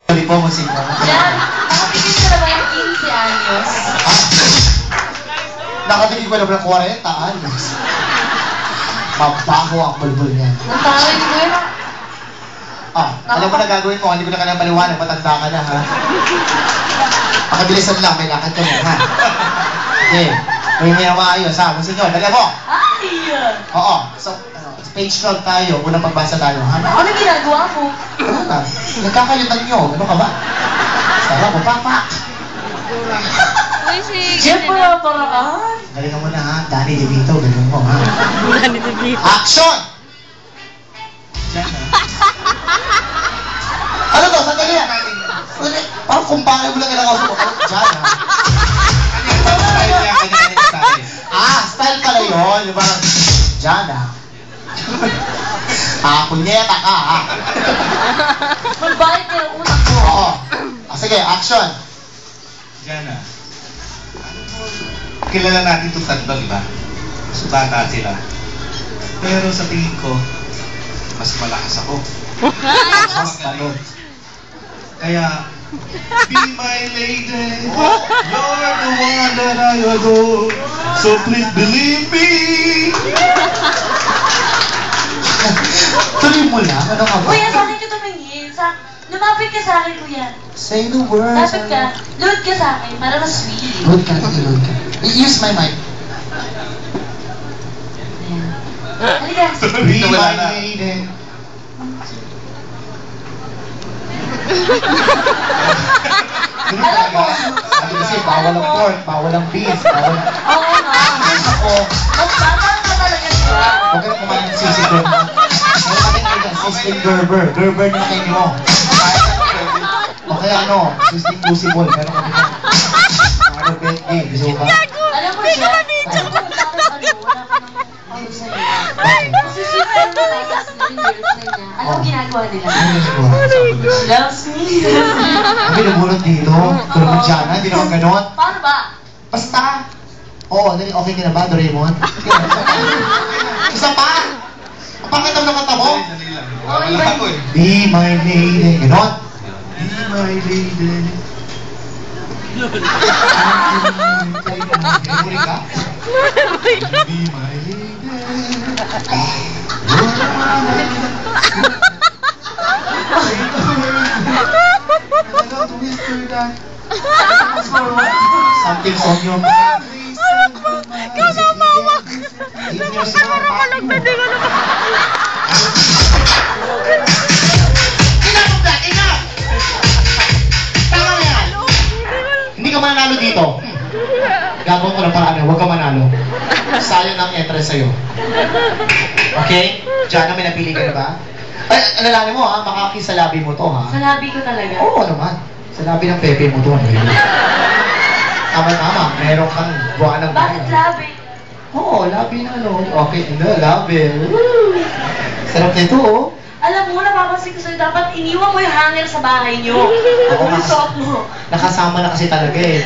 Hindi po musika. Jan, nakatigil ka na ba ng 15 anyos? Nakatigil ko na ba ng 40 anyos? Mabaho ang bulbul niya. Ang tawag ko yun. Alam mo na gagawin mo, hindi ko na kailangan paliwanag, matanda ka na, ha? Pakibilisan lang, may lakad ka mo, ha? Okay, may maayos, ha? Monsignor, dali mo! Ay! Oo, so, page load tayo, unang pagbasa tayo, ha? Ano ginagawa mo? Ano na? Nagkakayutan nyo, ano ka ba? Sarap mo, papak! Uy, si... Jeff, wala paraan. Galingan mo na, ha? Danny DeVito, galingan mo, ha? Danny DeVito. Action! Diyan, ha? Ano to? Sandali na! Parang kumpare mo lang kailangan ko. Diyan, ha? Style pala yun. Yung parang, diyan, ha? Kunyeta ka, ha? Magbayad ka ng utak mo. Oo. Sige, action! Jana, kilala natin itong tatlo, di ba? Mas bata sila. Pero sa tingin ko, mas malakas ako. Mas talon. Kaya, be my lady, you're the one that I adore, so please believe me. Tuloy mo lang, ano ka ba? Kuya, sa akin ka tumingin. Lumapit ka sa akin, kuya. Say the words. Lapit ka. Load ka sa akin para mas sweet. Load ka, load ka. Use my mic. Halika. Be Wala my na. lady. Alam mo. Sabi kasi, bawal ang pork, bawal ang beef, bawal ang... Oo nga. Ako, Mas bata ka talaga siya. huwag ka na kumain ng sisig doon. Meron kami ngayon, sisig Gerber. Gerber na kayo mo. O kaya ano, sisig Crucible. Meron kami na. Ano, Bentley, gusto ka? Alam mo siya. Alam mo bakit wala ka nang ano sa'yo. Kasi siya na like us na yung girlfriend niya. Anong ginagawa nila? Ano yung ginagawa? Loves me. Kami nabulot dito. Tulog ng Diana, hindi naman ganon. Paano ba? Basta. Oo, dali, okay ka na ba, Doraemon? Isa pa! Ang pakit ang nakata mo? Dali lang. Wala ako eh. Be my lady. Ganon. Be my lady. Pinuri ka? Be my lady. Something's on your mind. Ikaw na mawak. Marunong na din ano ba? Enough of that! Enough! Tama na yan! Hindi ka mananalo dito. Gagawin ko ng paraan. Huwag ka manalo. Sayang ang entrance sa'yo. Okay? Diyan may napili ka na ba? Ay, alalahanin mo ha, makakis sa labi mo to ha. Sa labi ko talaga. Oo naman. Sa labi ng Pepe mo to. Tama-tama. Meron kang buwan ng Bakit labi? Oo, labi na ano. Okay, no, labi. Woo! Sarap nito oh. Alam mo, napapansin ko sa'yo, dapat iniwan mo yung hanger sa bahay niyo. Oo, Yung suot mo. nakasama na kasi talaga eh.